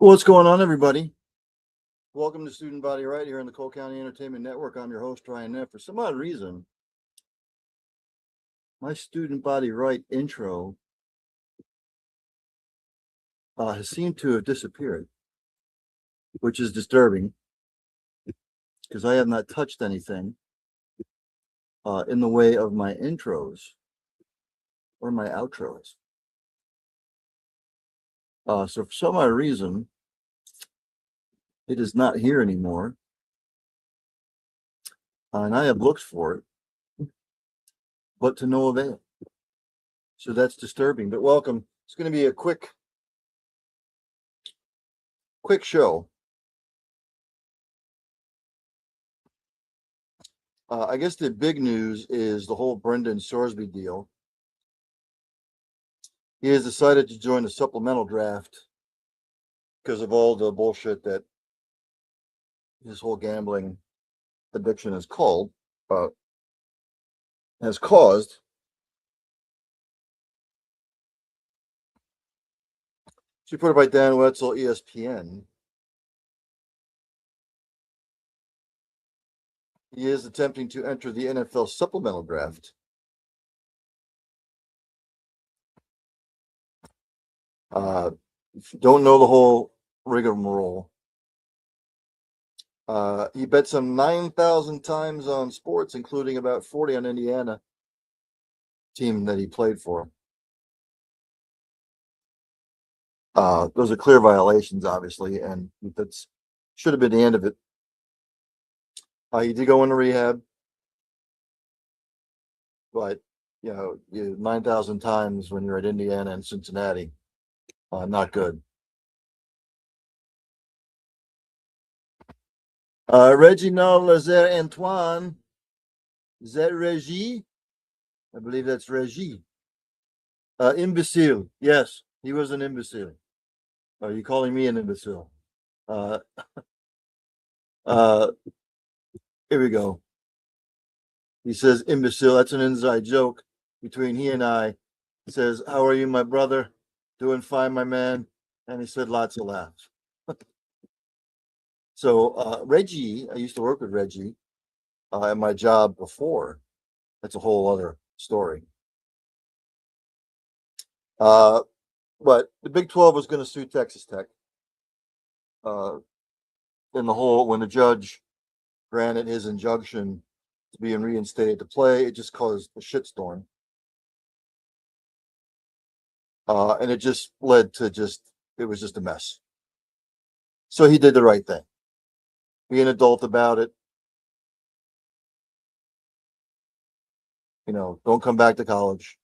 What's going on, everybody? Welcome to Student Body Right here on the Cole County Entertainment Network. I'm your host, Ryan Neff. For some odd reason, my Student Body Right intro has seemed to have disappeared, which is disturbing because I have not touched anything in the way of my intros or my outros. So for some odd reason, it is not here anymore. And I have looked for it, but to no avail. So that's disturbing. But welcome. It's going to be a quick show. I guess the big news is the whole Brendan Sorsby deal. He has decided to join the supplemental draft because of all the bullshit that his whole gambling addiction has caused. It's reported by Dan Wetzel, ESPN. He is attempting to enter the NFL supplemental draft. Don't know the whole rigmarole. He bet some 9,000 times on sports, including about 40 on Indiana team that he played for. Those are clear violations, obviously, and that's should have been the end of it. He did go into rehab, but 9,000 times when you're at Indiana and Cincinnati, not good. Reginald Lazare Antoine, is that Reggie? I believe that's Reggie. Imbecile. Yes, he was an imbecile. Are you calling me an imbecile? Here we go. He says imbecile. That's an inside joke between he and I. He says, "How are you, my brother? Doing fine, my man." And he said lots of laughs. So Reggie, I used to work with Reggie at my job before. That's a whole other story. But the Big 12 was going to sue Texas Tech. In the whole, when the judge granted his injunction to being reinstated to play, it just caused a shitstorm. And it just led to it was just a mess. So he did the right thing. Be an adult about it. Don't come back to college.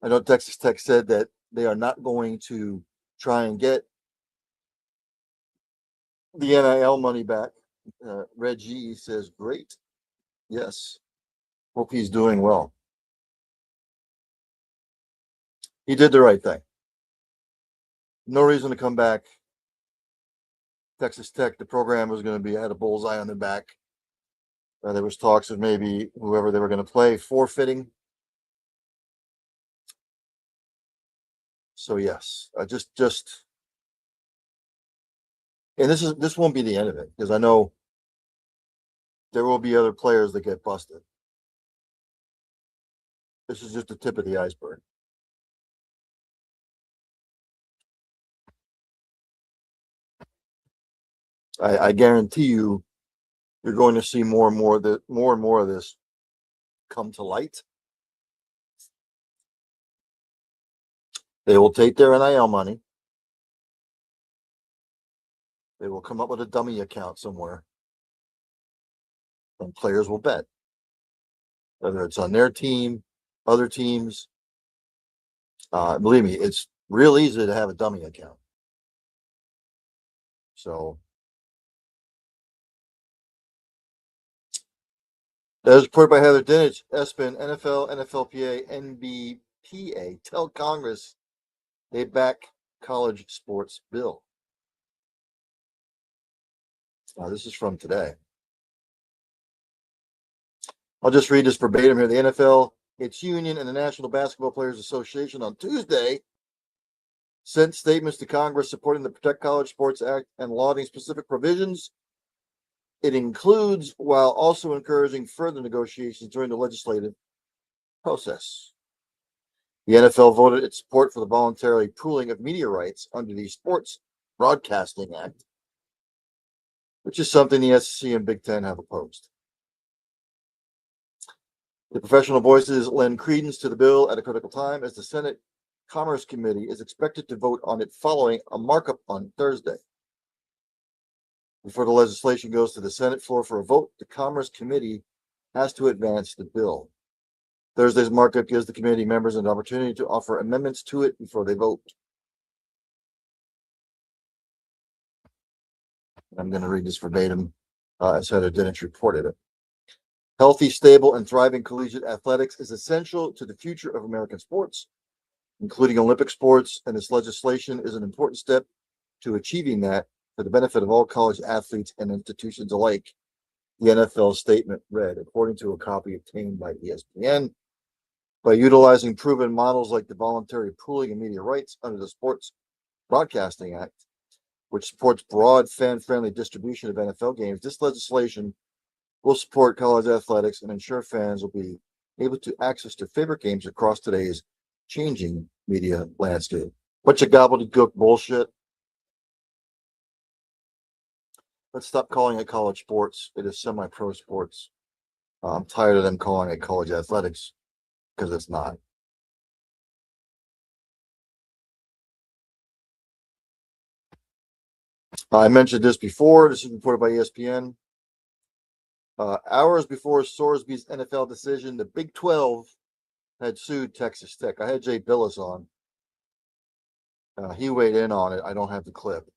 I know Texas Tech said that they are not going to try and get the NIL money back. Reggie says, great. Yes. Hope he's doing well. He did the right thing. No reason to come back. Texas Tech, the program was going to be had a bullseye on their back. There was talks of maybe whoever they were going to play forfeiting. So yes, just, and this won't be the end of it, because I know there will be other players that get busted. This is just the tip of the iceberg. I guarantee you're going to see more and more of this come to light. They will take their NIL money. They will come up with a dummy account somewhere, and players will bet, whether it's on their team, other teams. Believe me, it's real easy to have a dummy account. So, as reported by Heather Dinich, ESPN, NFL, NFLPA, NBPA tell Congress they back college sports bill. This is from today. I'll just read this verbatim here. The NFL, its union, and the National Basketball Players Association on Tuesday sent statements to Congress supporting the Protect College Sports Act and lauding specific provisions it includes, while also encouraging further negotiations during the legislative process. The NFL voted its support for the voluntary pooling of media rights under the Sports Broadcasting Act, which is something the SEC and Big Ten have opposed. The professional voices lend credence to the bill at a critical time as the Senate Commerce Committee is expected to vote on it following a markup on Thursday. Before the legislation goes to the Senate floor for a vote, the Commerce Committee has to advance the bill. Thursday's markup gives the committee members an opportunity to offer amendments to it before they vote. I'm going to read this verbatim as Heather Dinich reported it. Healthy, stable, and thriving collegiate athletics is essential to the future of American sports, including Olympic sports, and this legislation is an important step to achieving that for the benefit of all college athletes and institutions alike, the NFL statement read, according to a copy obtained by ESPN. By utilizing proven models like the voluntary pooling of media rights under the Sports Broadcasting Act, which supports broad, fan-friendly distribution of NFL games, this legislation will support college athletics and ensure fans will be able to access their favorite games across today's changing media landscape. Bunch of gobbledygook bullshit. Let's stop calling it college sports. It is semi-pro sports. I'm tired of them calling it college athletics because it's not. I mentioned this before. This is reported by ESPN. Hours before Sorsby's NFL decision, the Big 12 had sued Texas Tech. I had Jay Billis on. He weighed in on it. I don't have the clip.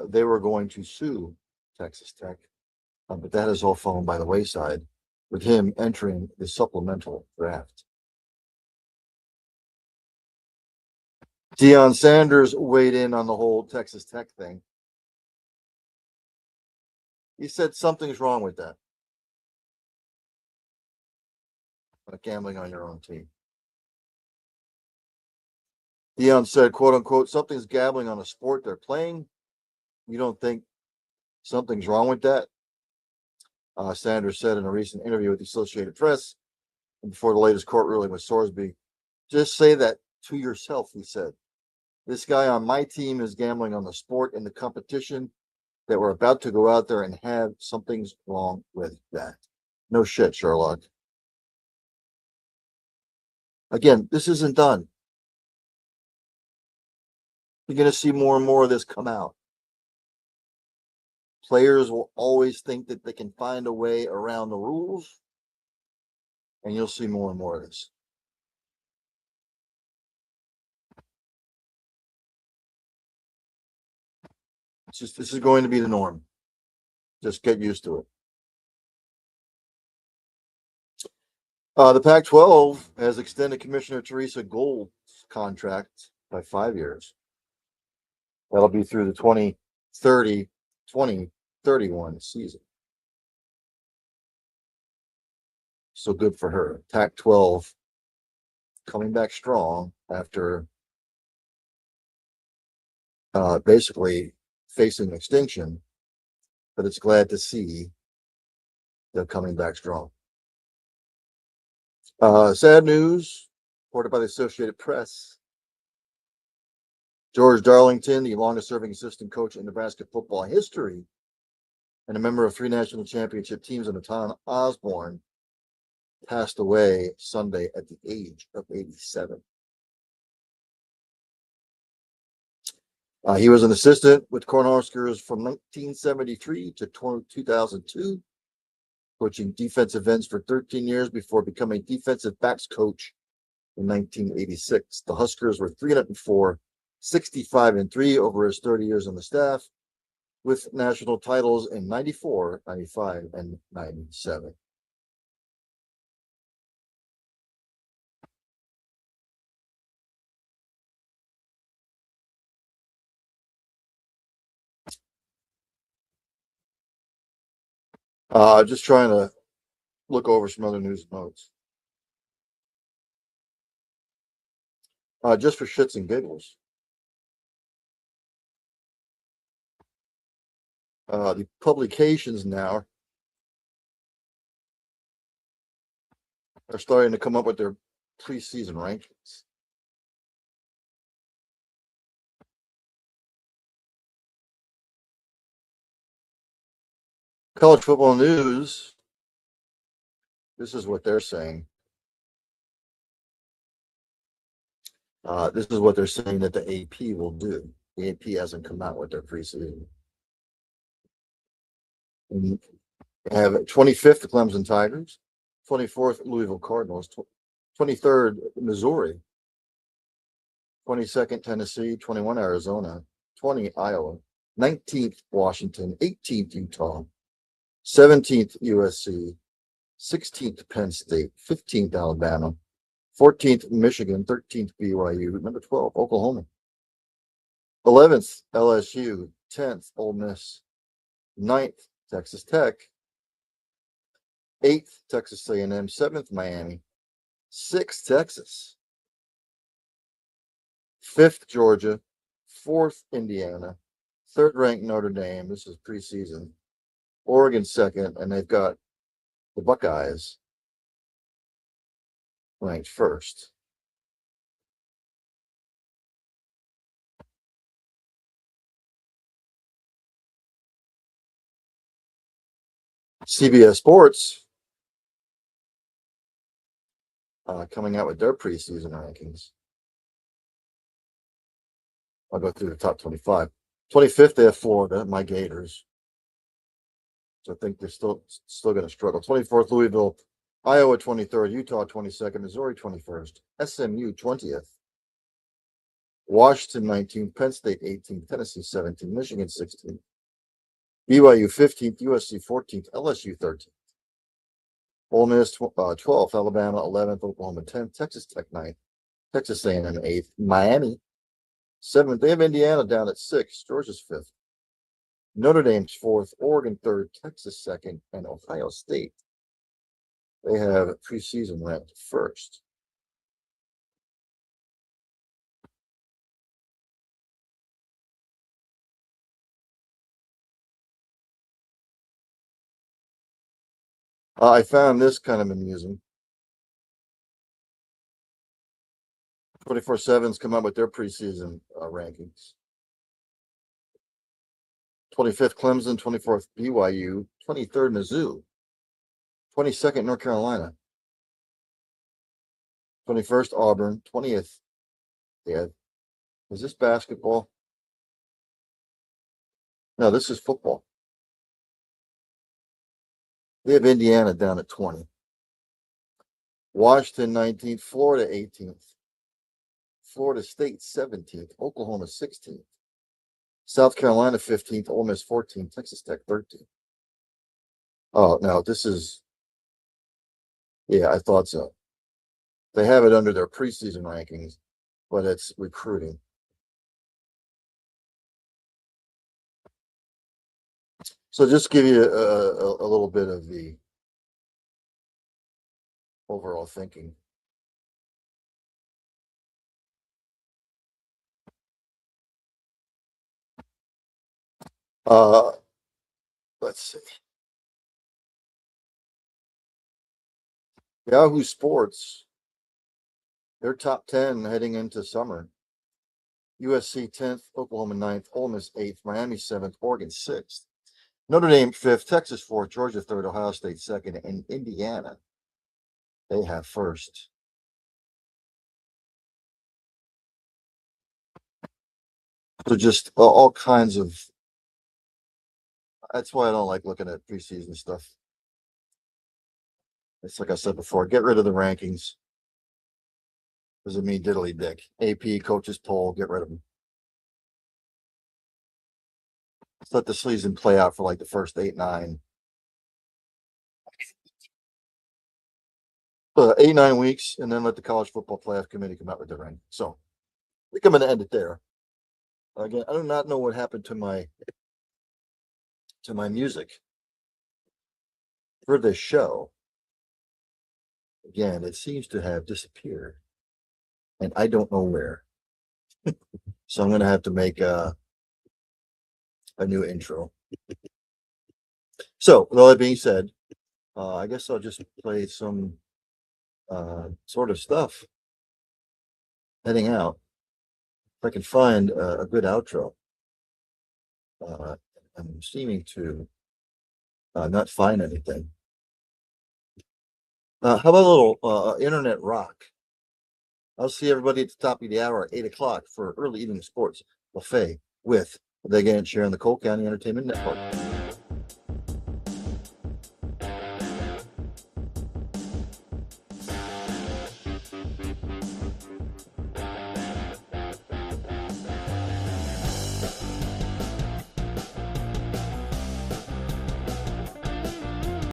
They were going to sue Texas Tech, but that has all fallen by the wayside with him entering the supplemental draft. Deion Sanders weighed in on the whole Texas Tech thing. He said something's wrong with that. Like gambling on your own team. Deion said, quote unquote, something's gambling on a sport they're playing. You don't think something's wrong with that? Sanders said in a recent interview with the Associated Press before the latest court ruling with Sorsby, just say that to yourself, he said. This guy on my team is gambling on the sport and the competition that we're about to go out there and have. Something's wrong with that. No shit, Sherlock. Again, this isn't done. You're going to see more and more of this come out. Players will always think that they can find a way around the rules, and you'll see more and more of this. This is going to be the norm. Just get used to it. The Pac-12 has extended Commissioner Teresa Gould's contract by 5 years. That'll be through the 2030-2031 season. So good for her. Pac-12 coming back strong after basically facing extinction, but it's glad to see they're coming back strong. Sad news reported by the Associated Press. George Darlington, the longest serving assistant coach in Nebraska football history and a member of 3 national championship teams under Tom Osborne, passed away Sunday at the age of 87. He was an assistant with Cornhuskers from 1973 to 2002, coaching defensive ends for 13 years before becoming defensive backs coach in 1986. The Huskers were 304, 65-3 over his 30 years on the staff, with national titles in 94, 95, and 97. Just trying to look over some other news and notes. just for shits and giggles. The publications now are starting to come up with their preseason rankings. College football news. This is what they're saying. This is what they're saying that the AP will do. The AP hasn't come out with their preseason. And they have 25th, the Clemson Tigers, 24th, Louisville Cardinals, 23rd, Missouri, 22nd, Tennessee, 21, Arizona, 20, Iowa, 19th, Washington, 18th, Utah, 17th, USC, 16th, Penn State, 15th, Alabama, 14th, Michigan, 13th, BYU, number 12, Oklahoma, 11th, LSU, 10th, Ole Miss, 9th, Texas Tech, 8th, Texas A&M, 7th, Miami, 6th, Texas, 5th, Georgia, 4th, Indiana, 3rd ranked Notre Dame. This is preseason. Oregon 2nd, and they've got the Buckeyes ranked 1st. CBS Sports coming out with their preseason rankings. I'll go through the top 25. 25th, they have Florida, my Gators. So I think they're still going to struggle. 24th, Louisville, Iowa 23rd, Utah 22nd, Missouri 21st, SMU 20th, Washington 19th, Penn State 18th, Tennessee 17th, Michigan 16th, BYU 15th, USC 14th, LSU 13th, Ole Miss 12th, Alabama 11th, Oklahoma 10th, Texas Tech 9th, Texas A&M 8th, Miami 7th. They have Indiana down at 6th, Georgia's 5th, Notre Dame's 4th, Oregon 3rd, Texas 2nd, and Ohio State. They have preseason ranked 1st. I found this kind of amusing. 24/7's come up with their preseason rankings. 25th, Clemson, 24th, BYU, 23rd, Mizzou, 22nd, North Carolina, 21st, Auburn, 20th. Yeah, is this basketball? No, this is football. They have Indiana down at 20. Washington 19th, Florida 18th, Florida State 17th, Oklahoma 16th, South Carolina 15th, Ole Miss 14th, Texas Tech 13th. Oh, no, this is, yeah, I thought so. They have it under their preseason rankings, but it's recruiting. So just give you a little bit of the overall thinking. Let's see. Yahoo Sports, their top 10 heading into summer. USC 10th, Oklahoma 9th, Ole Miss 8th, Miami 7th, Oregon 6th, Notre Dame 5th, Texas 4th, Georgia 3rd, Ohio State 2nd, and Indiana, they have 1st. So just all kinds of, that's why I don't like looking at preseason stuff. It's like I said before, get rid of the rankings. Doesn't mean diddly dick. AP coaches poll, get rid of them. Let's let the season play out for like the first 8, 9. 8, 9 weeks, and then let the college football playoff committee come out with their ranking. So I think I'm going to end it there. Again, I do not know what happened to my music for this show. Again, it seems to have disappeared. and I don't know where. So I'm gonna have to make a new intro. So with all that being said, I guess I'll just play some sort of stuff heading out. If I can find a good outro. I'm seeming to not find anything. How about a little internet rock? I'll see everybody at the top of the hour at 8 o'clock for early evening sports buffet with the Gant Share on the Cole County Entertainment Network.